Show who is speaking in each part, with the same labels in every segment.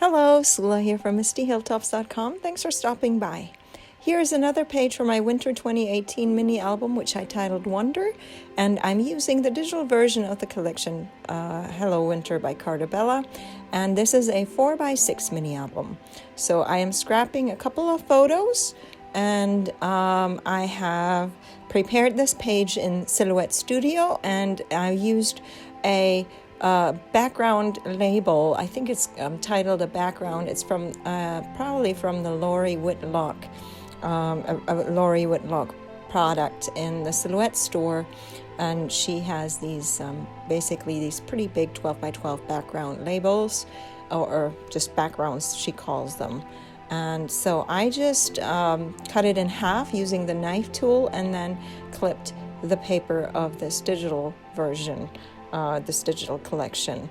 Speaker 1: Hello, Sula here from MistyHilltops.com. Thanks for stopping by. Here is another page for my Winter 2018 mini album, which I titled Wonder, and I'm using the digital version of the collection Hello Winter by Carta Bella, and this is a 4x6 mini album. So I am scrapping a couple of photos, and I have prepared this page in Silhouette Studio, and I used a background label. I think it's titled a background. It's from probably from the Lori Whitlock product in the Silhouette store, and she has these basically these pretty big 12 by 12 background labels, or just backgrounds she calls them. And so I just cut it in half using the knife tool and then clipped the paper of this digital version, this digital collection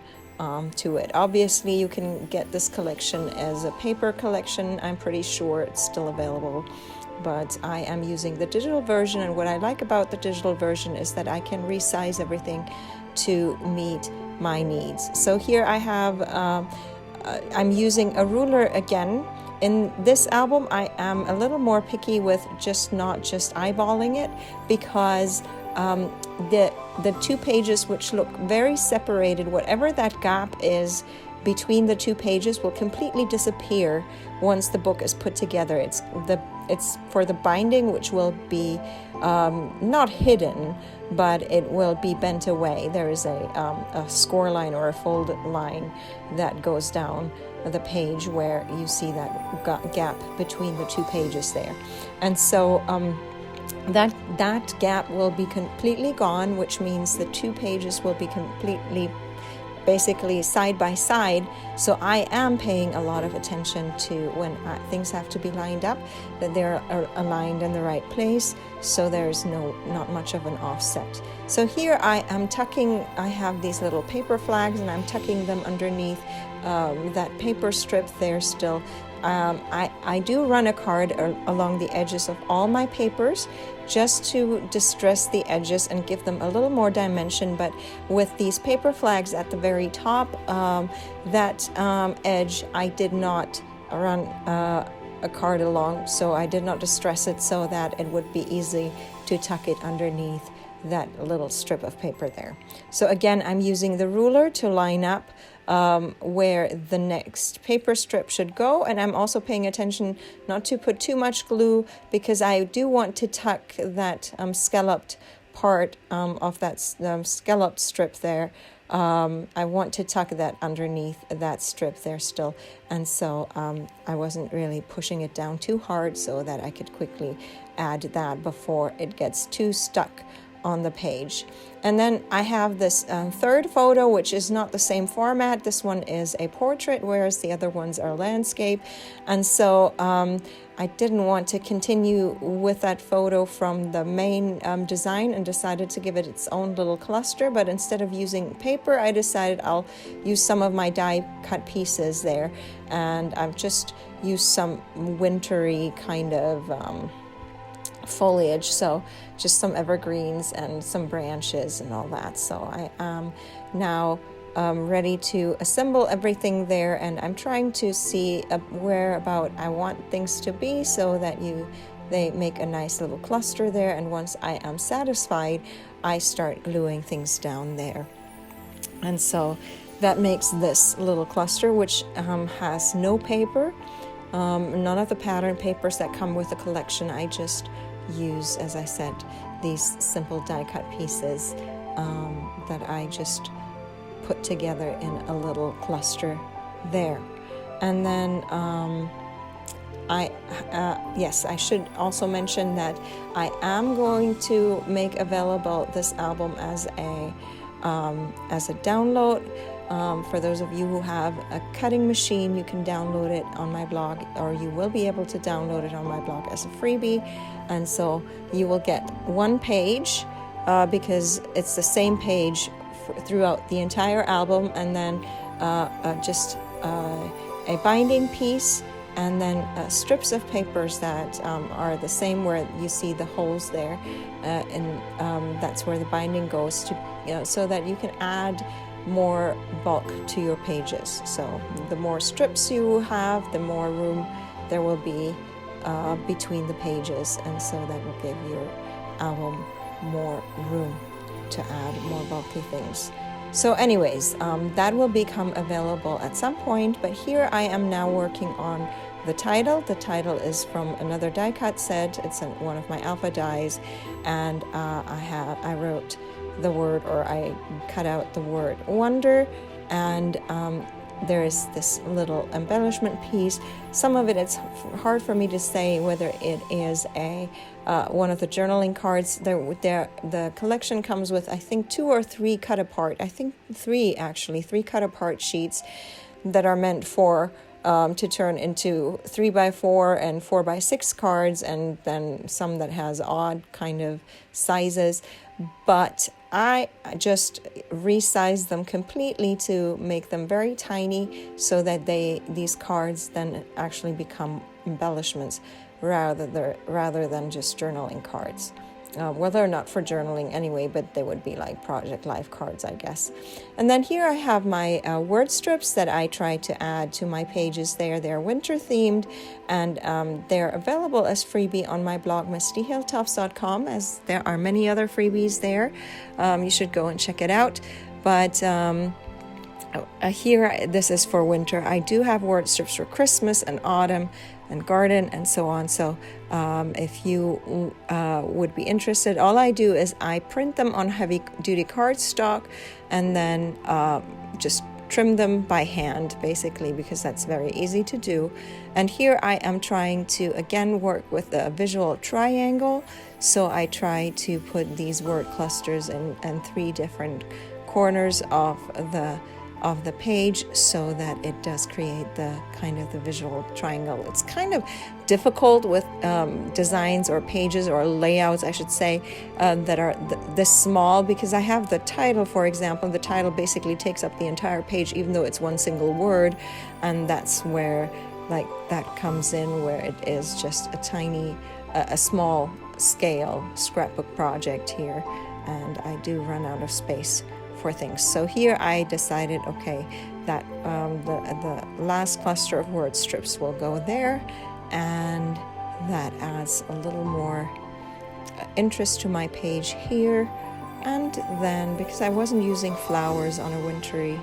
Speaker 1: to it. Obviously, you can get this collection as a paper collection. I'm pretty sure it's still available, but I am using the digital version, and what I like about the digital version is that I can resize everything to meet my needs. So here I have, I'm using a ruler again. In this album, I am a little more picky with not just eyeballing it, because the two pages, which look very separated, whatever that gap is between the two pages will completely disappear once the book is put together. It's for the binding, which will be not hidden, but it will be bent away. There is a score line or a fold line that goes down the page where you see that gap between the two pages there. And so that gap will be completely gone, which means the two pages will be completely basically side by side. So I am paying a lot of attention to when things have to be lined up, that they're aligned in the right place, so there's not much of an offset. So here I have these little paper flags, and I'm tucking them underneath that paper strip there still. I do run a card along the edges of all my papers just to distress the edges and give them a little more dimension, but with these paper flags at the very top, that edge I did not run a card along, so I did not distress it so that it would be easy to tuck it underneath that little strip of paper there. So again, I'm using the ruler to line up where the next paper strip should go, and I'm also paying attention not to put too much glue, because I do want to tuck that scalloped part of that scalloped strip there. I want to tuck that underneath that strip there still, and so I wasn't really pushing it down too hard so that I could quickly add that before it gets too stuck on the page. And then I have this third photo, which is not the same format. This one is a portrait, whereas the other ones are landscape. And so I didn't want to continue with that photo from the main design, and decided to give it its own little cluster. But instead of using paper, I decided I'll use some of my die cut pieces there. And I've just used some wintry kind of foliage, so just some evergreens and some branches and all that. So I am now ready to assemble everything there, and I'm trying to see where about I want things to be so that they make a nice little cluster there. And once I am satisfied, I start gluing things down there. And so that makes this little cluster, which has no paper, none of the pattern papers that come with the collection. I just use, as I said, these simple die cut pieces that I just put together in a little cluster there. And then I should also mention that I am going to make available this album as a download. For those of you who have a cutting machine, you can download it on my blog, or you will be able to download it on my blog as a freebie. And so you will get one page, because it's the same page throughout the entire album, and then just a binding piece, and then strips of papers that are the same, where you see the holes there, and that's where the binding goes to, so that you can add more bulk to your pages. So the more strips you have, the more room there will be between the pages, and so that will give your album more room to add more bulky things. So anyways, that will become available at some point, but here I am now working on the title. The title is from another die cut set. It's one of my alpha dies, and I wrote the word, or I cut out the word wonder, and there is this little embellishment piece. Some of it's hard for me to say whether it is a one of the journaling cards. The collection comes with, I think, 2 or 3 cut apart. I think 3 actually, 3 cut apart sheets that are meant for to turn into 3x4 and 4x6 cards, and then some that has odd kind of sizes. But I just resized them completely to make them very tiny, so that these cards then actually become embellishments rather than just journaling cards. Well, they're not for journaling anyway, but they would be like Project Life cards, I guess. And then here I have my word strips that I try to add to my pages there. They're winter themed, and they're available as freebie on my blog, mistyhilltufts.com, as there are many other freebies there. You should go and check it out. But here, this is for winter. I do have word strips for Christmas and autumn and garden and so on. So if you would be interested, all I do is I print them on heavy duty cardstock, and then just trim them by hand, basically, because that's very easy to do. And here I am trying to again work with the visual triangle. So I try to put these word clusters in 3 different corners of the page, so that it does create the kind of the visual triangle. It's kind of difficult with designs or pages or layouts, I should say, that are this small, because I have the title, for example. The title basically takes up the entire page, even though it's one single word, and that's where like that comes in, where it is just a tiny, a small scale scrapbook project here, and I do run out of space for things. So here I decided, okay, that the last cluster of word strips will go there, and that adds a little more interest to my page here. And then, because I wasn't using flowers on a wintry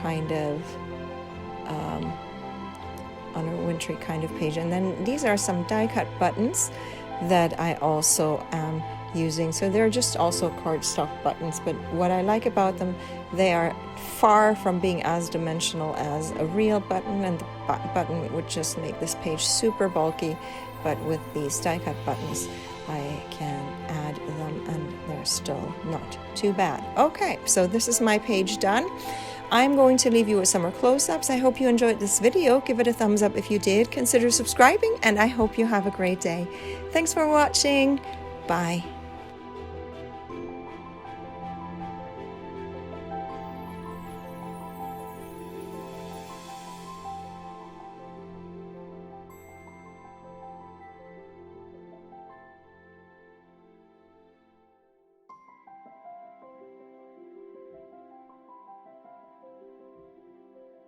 Speaker 1: kind of page, and then these are some die cut buttons that I also am using. So they're just also cardstock buttons, but what I like about them, they are far from being as dimensional as a real button, and the button would just make this page super bulky. But with these die cut buttons, I can add them, and they're still not too bad. Okay, so this is my page done. I'm going to leave you with some more close-ups. I hope you enjoyed this video. Give it a thumbs up if you did. Consider subscribing, and I hope you have a great day. Thanks for watching. Bye.